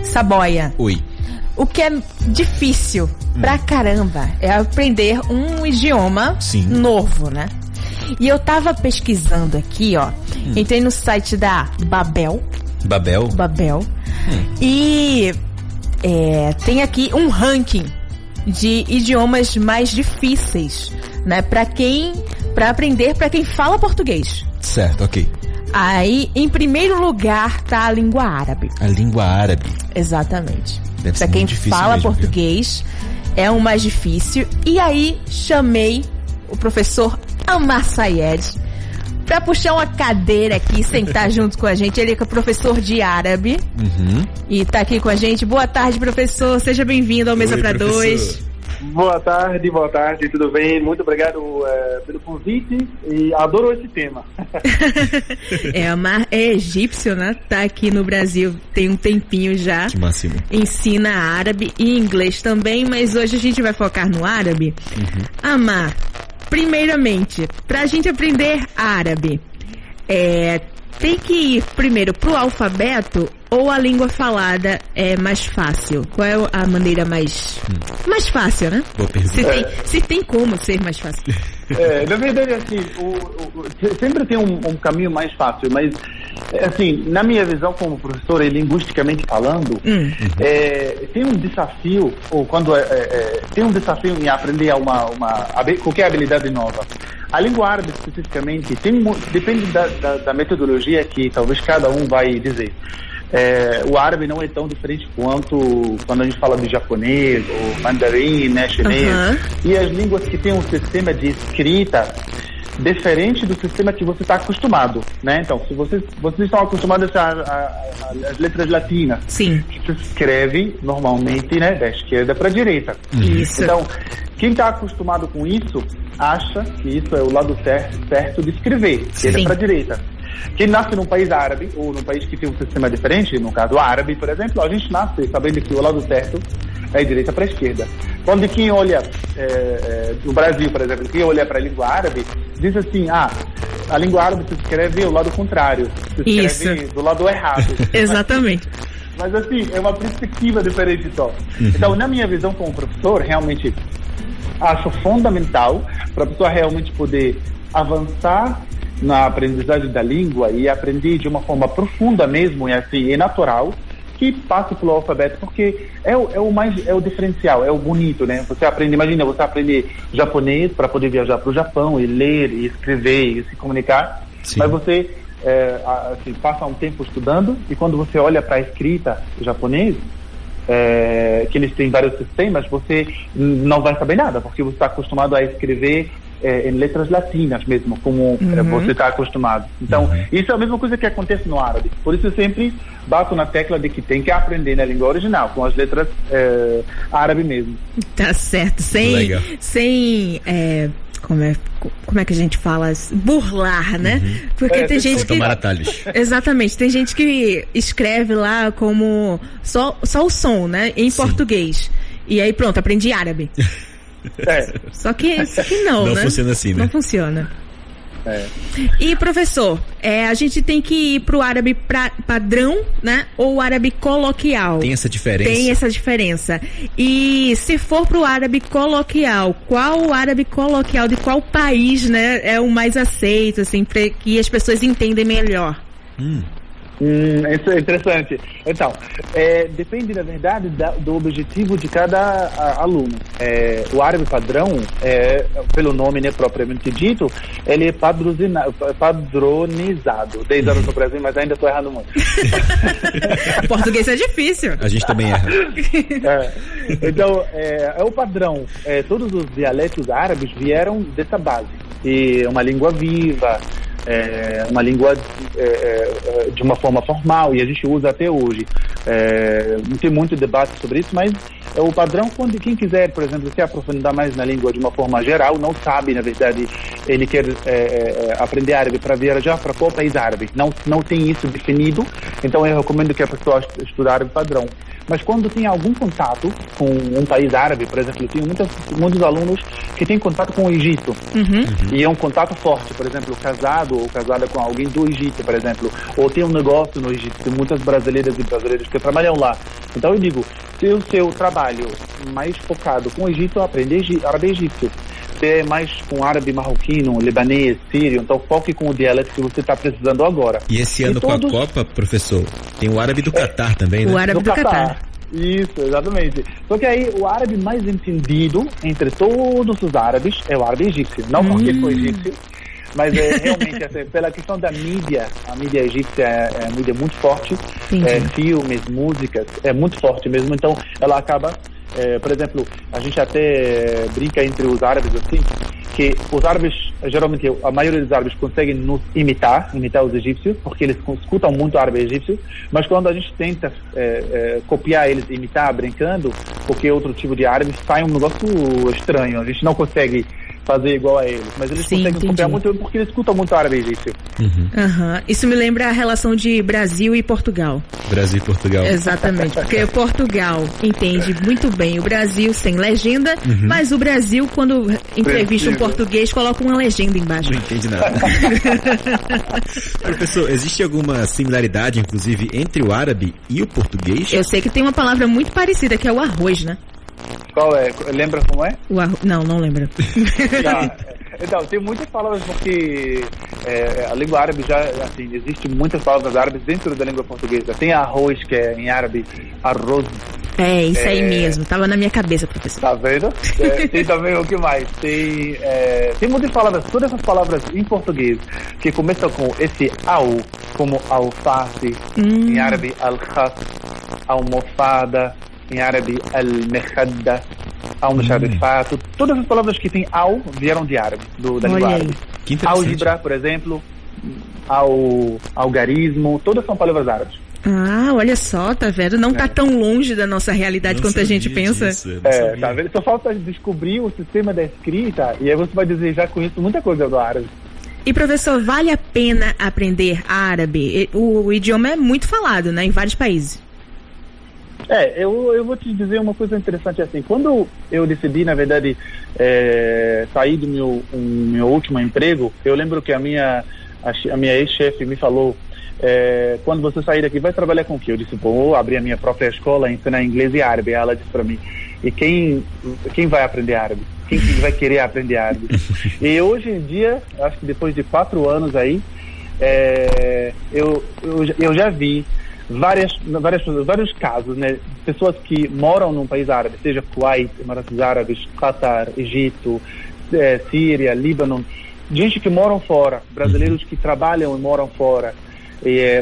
Saboia. Oi. O que é difícil pra caramba é aprender um idioma novo, né? E eu tava pesquisando aqui, ó. Entrei no site da Babel. Babel. E tem aqui um ranking de idiomas mais difíceis, né? Pra aprender pra quem fala português. Certo, ok. Aí, em primeiro lugar, tá a língua árabe. A língua árabe. Exatamente. Deve ser pra quem muito difícil fala mesmo, português, é o mais difícil. E aí, chamei o professor Amar Sayed pra puxar uma cadeira aqui, sentar junto com a gente. Ele é professor de árabe. E tá aqui com a gente. Boa tarde, professor. Seja bem-vindo ao Mesa para Dois. Boa tarde, tudo bem? Muito obrigado pelo convite e adoro esse tema. Amar é egípcio, né? Tá aqui no Brasil tem um tempinho já. Que máximo. Ensina árabe e inglês também, mas hoje a gente vai focar no árabe. Amar, primeiramente, pra gente aprender árabe, tem que ir primeiro pro alfabeto ou a língua falada é mais fácil? Qual é a maneira mais fácil, né? Boa pergunta. Se tem como ser mais fácil. Na verdade, assim, sempre tem um caminho mais fácil, mas, assim, na minha visão como professor e linguisticamente falando, tem um desafio, ou quando tem um desafio em aprender qualquer habilidade nova. A língua árabe, especificamente, depende da metodologia que talvez cada um vai dizer. O árabe não é tão diferente quanto quando a gente fala de japonês, ou mandarim, né, chinês. E as línguas que têm um sistema de escrita diferente do sistema que você está acostumado, né? Então, se vocês estão acostumados às letras latinas, sim, que se escreve normalmente, né, da esquerda para a direita. Isso. Então, quem está acostumado com isso acha que isso é o lado certo de escrever, esquerda para a direita. Quem nasce num país árabe, ou num país que tem um sistema diferente, no caso árabe, por exemplo, a gente nasce sabendo que o lado certo é direita para a esquerda. Quando quem olha do Brasil, por exemplo, quem olha para a língua árabe, diz assim, a língua árabe se escreve do lado contrário, se escreve do lado errado. Exatamente. Mas assim, é uma perspectiva diferente só. Então, na minha visão como professor, realmente acho fundamental para a pessoa realmente poder avançar na aprendizagem da língua e aprender de uma forma profunda mesmo, e assim, natural, que passe pelo alfabeto, porque é o diferencial, é o bonito, né? Você aprende, imagina, você aprender japonês para poder viajar para o Japão e ler, e escrever, e se comunicar, mas você assim, passa um tempo estudando, e quando você olha para a escrita japonês, que eles têm vários sistemas, você não vai saber nada, porque você está acostumado a escrever em letras latinas mesmo, como você está acostumado. Então, isso é a mesma coisa que acontece no árabe. Por isso eu sempre bato na tecla de que tem que aprender na língua original, com as letras árabe mesmo. Tá certo. Sem como é que a gente fala? Burlar, né? Porque tem gente que... tomar atalhos. Exatamente. Tem gente que escreve lá como só o som, né? Em português. E aí pronto, aprendi árabe. Só que não, né? Não funciona assim, né? Não funciona. E professor, a gente tem que ir pro árabe padrão, né? Ou árabe coloquial? Tem essa diferença? Tem essa diferença. E se for pro árabe coloquial, qual o árabe coloquial de qual país, né? É o mais aceito, assim, para que as pessoas entendam melhor? Isso é interessante. Então, depende, na verdade, do objetivo de cada aluno. O árabe padrão, pelo nome, né, propriamente dito, ele é padronizado. 10 anos no Brasil, mas ainda estou errando muito. Português é difícil. A gente também erra. Então, é o padrão. Todos os dialetos árabes vieram dessa base. E uma língua viva, uma língua de uma forma formal, e a gente usa até hoje. Não tem muito debate sobre isso, mas o padrão, quando quem quiser, por exemplo, se aprofundar mais na língua de uma forma geral, não sabe, na verdade, ele quer aprender árabe para viajar para qual país árabe. Não tem isso definido, então eu recomendo que a pessoa estude árabe padrão. Mas quando tem algum contato com um país árabe, por exemplo, eu tenho muitos alunos que têm contato com o Egito. E é um contato forte, por exemplo, casado ou casada com alguém do Egito, por exemplo, ou tem um negócio no Egito, tem muitas brasileiras e brasileiros que trabalham lá. Então eu digo, se o seu trabalho mais focado com o Egito, aprende árabe egípcio. Se é mais com árabe marroquino, libanês, sírio, então foque com o dialeto que você está precisando agora. E esse ano com a Copa, professor, tem o árabe do Catar também, né? O árabe do Catar. Isso, exatamente. Só que aí o árabe mais entendido entre todos os árabes é o árabe egípcio. Não porque ele foi egípcio, mas realmente assim, pela questão da mídia, a mídia egípcia é uma mídia muito forte, filmes, músicas, é muito forte mesmo, então ela acaba, por exemplo, a gente até brinca entre os árabes assim, que os árabes, geralmente a maioria dos árabes conseguem nos imitar os egípcios, porque eles escutam muito árabe egípcio, mas quando a gente tenta copiar eles, imitar, brincando, qualquer outro tipo de árabe, sai um negócio estranho, a gente não consegue fazer igual a eles, mas eles conseguem copiar muito porque eles escutam muito árabe egípcio. Isso me lembra a relação de Brasil e Portugal. Brasil e Portugal. Exatamente, porque Portugal entende muito bem o Brasil sem legenda, mas o Brasil, quando entrevista um português, coloca uma legenda embaixo. Não entende nada. Professor, existe alguma similaridade, inclusive, entre o árabe e o português? Eu sei que tem uma palavra muito parecida, que é o arroz, né? Qual é? Lembra como é? Não lembro. Então, tem muitas palavras porque a língua árabe já, assim, existe muitas palavras árabes dentro da língua portuguesa. Tem arroz, que é em árabe, arroz. Isso aí mesmo, tava na minha cabeça, professor. Tá vendo? Tem também o que mais? Tem muitas palavras, todas essas palavras em português, que começam com esse au, como alface, em árabe al-khas, almofada, em árabe al-mekhadda, al-musharifat, todas as palavras que tem au vieram de árabe, da língua árabe. Álgebra, por exemplo, algarismo, todas são palavras árabes. Olha só, tá vendo? Não tá tão longe da nossa realidade quanto a gente pensa. Tá vendo? Só falta descobrir o sistema da escrita e aí você vai desejar com isso muita coisa do árabe. E professor, vale a pena aprender árabe? O idioma é muito falado, né, em vários países. Eu vou te dizer uma coisa interessante assim. Quando eu decidi, na verdade, sair do meu último emprego, eu lembro que a minha ex-chefe me falou, quando você sair daqui, vai trabalhar com o quê? Eu disse, vou abrir a minha própria escola, ensinar inglês e árabe. Ela disse para mim, e quem vai aprender árabe? Quem vai querer aprender árabe? E hoje em dia, acho que depois de 4 anos aí, eu já vi vários casos, né? Pessoas que moram num país árabe, seja Kuwait, Emirados Árabes, Qatar, Egito, Síria, Líbano, gente que moram fora, brasileiros que trabalham e moram fora,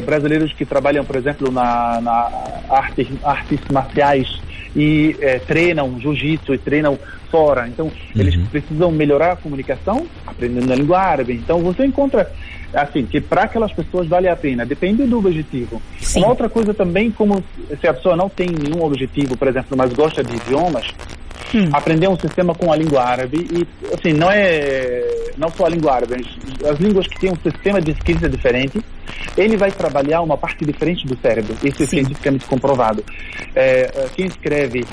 brasileiros que trabalham, por exemplo, na artes marciais e treinam jiu-jitsu e treinam fora. Então, eles precisam melhorar a comunicação aprendendo a língua árabe. Então, você encontra assim, que para aquelas pessoas vale a pena, depende do objetivo. Sim. Uma outra coisa também, como se a pessoa não tem nenhum objetivo, por exemplo, mas gosta de idiomas, aprender um sistema com a língua árabe, e assim, não só a língua árabe, as línguas que têm um sistema de escrita diferente, ele vai trabalhar uma parte diferente do cérebro, isso é cientificamente comprovado. Quem escreve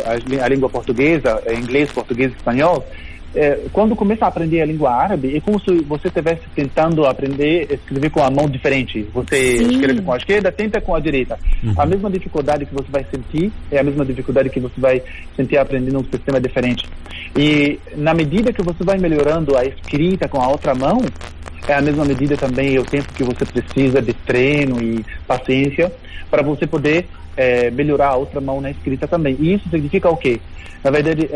a língua portuguesa, inglês, português, espanhol, quando começa a aprender a língua árabe, é como se você estivesse tentando aprender a escrever com a mão diferente. Você escreve com a esquerda, tenta com a direita. A mesma dificuldade que você vai sentir é a mesma dificuldade que você vai sentir aprendendo um sistema diferente. E na medida que você vai melhorando a escrita com a outra mão, é a mesma medida também o tempo que você precisa de treino e paciência para você poder melhorar a outra mão na escrita também. E isso significa o quê? Na verdade,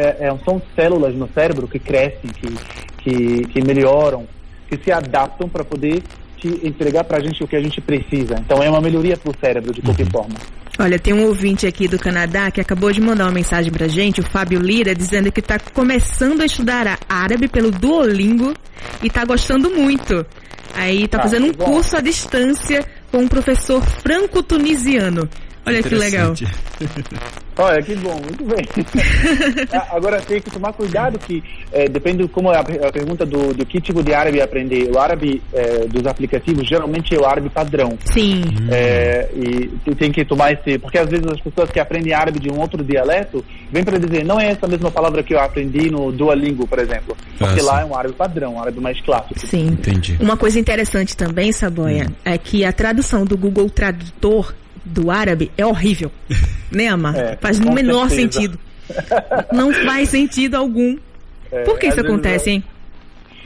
são células no cérebro que crescem, que melhoram, que se adaptam para poder te entregar para a gente o que a gente precisa. Então é uma melhoria para o cérebro, de qualquer forma. Olha, tem um ouvinte aqui do Canadá que acabou de mandar uma mensagem pra gente, o Fábio Lira, dizendo que está começando a estudar árabe pelo Duolingo e está gostando muito. Aí está fazendo um curso à distância com um professor franco-tunisiano. Olha que legal. Olha, que bom, muito bem. Agora tem que tomar cuidado que depende de como é a pergunta do que tipo de árabe aprender. O árabe dos aplicativos geralmente é o árabe padrão. Sim. E tem que tomar porque às vezes as pessoas que aprendem árabe de um outro dialeto vêm para dizer, não é essa mesma palavra que eu aprendi no Duolingo, por exemplo. Porque lá é um árabe padrão, um árabe mais clássico. Sim. Entendi. Uma coisa interessante também, Saboia, é que a tradução do Google Tradutor do árabe é horrível, né, Amar? Faz no menor sentido. Não faz sentido algum. Por que isso acontece, hein?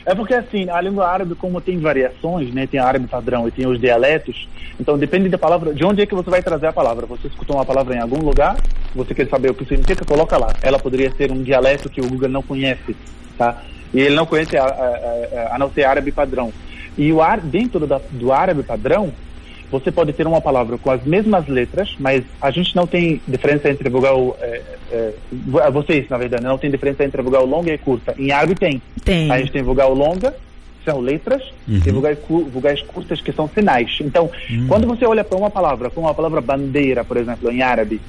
É porque, assim, a língua árabe, como tem variações, né, tem árabe padrão e tem os dialetos, então depende da palavra, de onde é que você vai trazer a palavra. Você escutou uma palavra em algum lugar, você quer saber o que significa, coloca lá. Ela poderia ser um dialeto que o Google não conhece, tá? E ele não conhece a não ser árabe padrão. E dentro do árabe padrão, você pode ter uma palavra com as mesmas letras, mas a gente não tem diferença entre vogal... vocês, na verdade, não tem diferença entre vogal longa e curta. Em árabe tem. A gente tem vogal longa, são letras, e vogais curtas, que são sinais. Então, quando você olha para uma palavra, como a palavra bandeira, por exemplo, em árabe,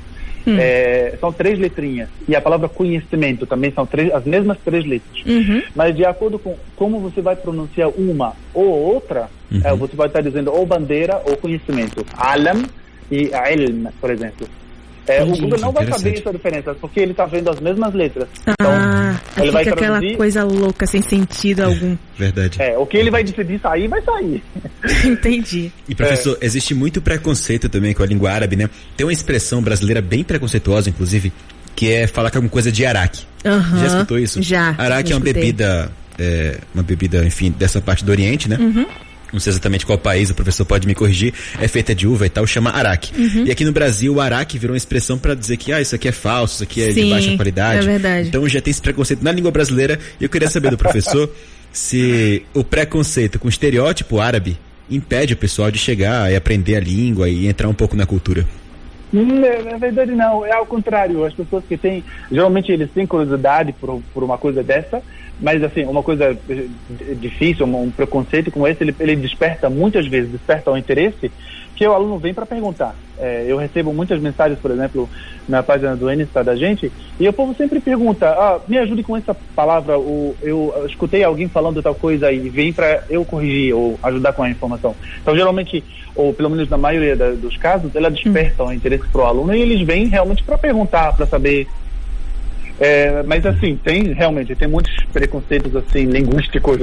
são 3 letrinhas. E a palavra conhecimento também são as mesmas 3 letras. Mas de acordo com como você vai pronunciar uma ou outra, você vai estar dizendo ou bandeira ou conhecimento. Alam e ilm, por exemplo. O Google não vai saber essa diferença, porque ele está vendo as mesmas letras. Então, ele vai traduzir... aquela coisa louca, sem sentido algum. Verdade. O que ele vai decidir sair, vai sair. Entendi. E, professor, existe muito preconceito também com a língua árabe, né? Tem uma expressão brasileira bem preconceituosa, inclusive, que é falar que alguma coisa de araque. Já escutou isso? Já. Araque é uma bebida, enfim, dessa parte do Oriente, né? Não sei exatamente qual país, o professor pode me corrigir, é feita de uva e tal, chama araque. E aqui no Brasil, o araque virou uma expressão para dizer que isso aqui é falso, isso aqui é de baixa qualidade. É verdade. Então já tem esse preconceito na língua brasileira, e eu queria saber do professor se o preconceito com o estereótipo árabe impede o pessoal de chegar e aprender a língua e entrar um pouco na cultura. Na verdade não, é ao contrário. As pessoas que têm, geralmente eles têm curiosidade por uma coisa dessa, mas assim, uma coisa difícil, um preconceito como esse, ele desperta muitas vezes, desperta o interesse, que o aluno vem para perguntar. Eu recebo muitas mensagens, por exemplo, na página do Insta da gente, e o povo sempre pergunta, me ajude com essa palavra, eu escutei alguém falando tal coisa e vem para eu corrigir ou ajudar com a informação. Então, geralmente, ou pelo menos na maioria dos casos, ela desperta o interesse para o aluno e eles vêm realmente para perguntar, para saber. Mas assim, tem muitos preconceitos assim, linguísticos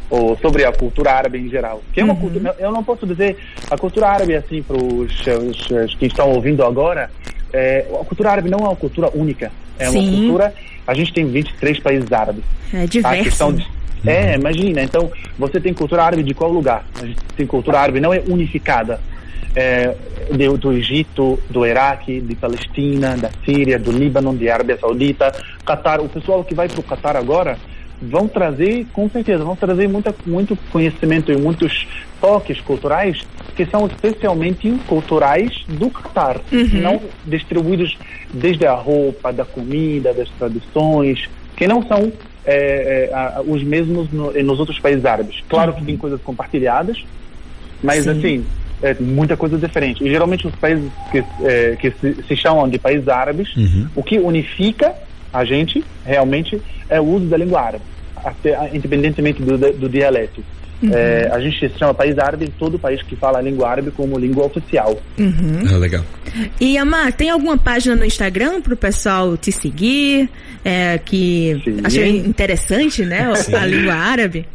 ou sobre a cultura árabe em geral. Que é uma cultura, eu não posso dizer, a cultura árabe assim, para os que estão ouvindo agora, a cultura árabe não é uma cultura única. É uma cultura, a gente tem 23 países árabes. É diverso. Imagina, então você tem cultura árabe de qual lugar? A gente tem cultura árabe, não é unificada. Do Egito, do Iraque, de Palestina, da Síria, do Líbano, de Arábia Saudita, Catar. O pessoal que vai para o Catar agora vão trazer, com certeza, muito conhecimento e muitos toques culturais que são especialmente culturais do Catar, não distribuídos desde a roupa, da comida, das tradições, que não são os mesmos nos outros países árabes. Claro que tem coisas compartilhadas, mas assim, muita coisa diferente. E geralmente os países que se chamam de países árabes, o que unifica a gente realmente é o uso da língua árabe, até, independentemente do dialeto. A gente se chama país árabe em todo país que fala a língua árabe como língua oficial. Legal. E, Amar, tem alguma página no Instagram para o pessoal te seguir, que achou interessante, né, a língua árabe?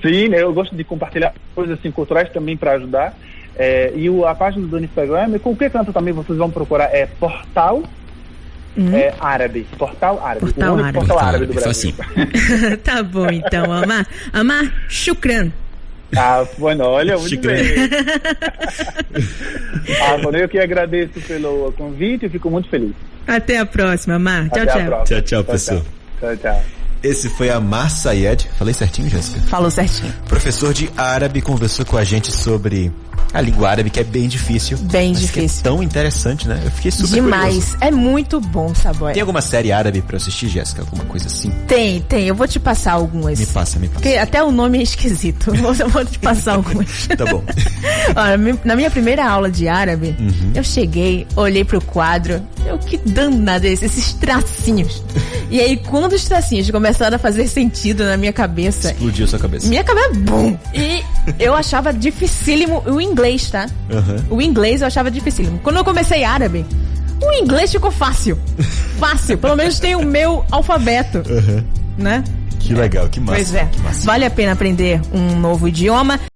Sim, eu gosto de compartilhar coisas assim, culturais também para ajudar. E a página do Instagram, qualquer canto também vocês vão procurar, Portal Árabe. Portal Árabe. O único portal árabe do Brasil. Tá bom, então, Amar. Amar, shukran. Bueno, olha, muito bem. Eu que agradeço pelo convite e fico muito feliz. Até a próxima, Amar. Tchau, tchau, pessoal. Tchau. Esse foi Amar Sayed. Falei certinho, Jéssica? Falou certinho. Professor de árabe, conversou com a gente sobre a língua árabe, que é bem difícil. Bem difícil. Que é tão interessante, né? Eu fiquei super demais. curioso. É muito bom, Saboia. Tem alguma série árabe pra eu assistir, Jéssica? Alguma coisa assim? Tem. Eu vou te passar algumas. Me passa. Porque até o nome é esquisito. Eu vou te passar algumas. Tá bom. Olha, na minha primeira aula de árabe, eu cheguei, olhei pro quadro, que danada esses tracinhos. E aí, quando os tracinhos começaram a fazer sentido na minha cabeça... Explodiu sua cabeça. Minha cabeça, bum! E eu achava dificílimo o inglês, tá? O inglês eu achava dificílimo. Quando eu comecei árabe, o inglês ficou fácil. Fácil. Pelo menos tem o meu alfabeto. Né? Que legal, que massa. Pois é. Que massa. Vale a pena aprender um novo idioma.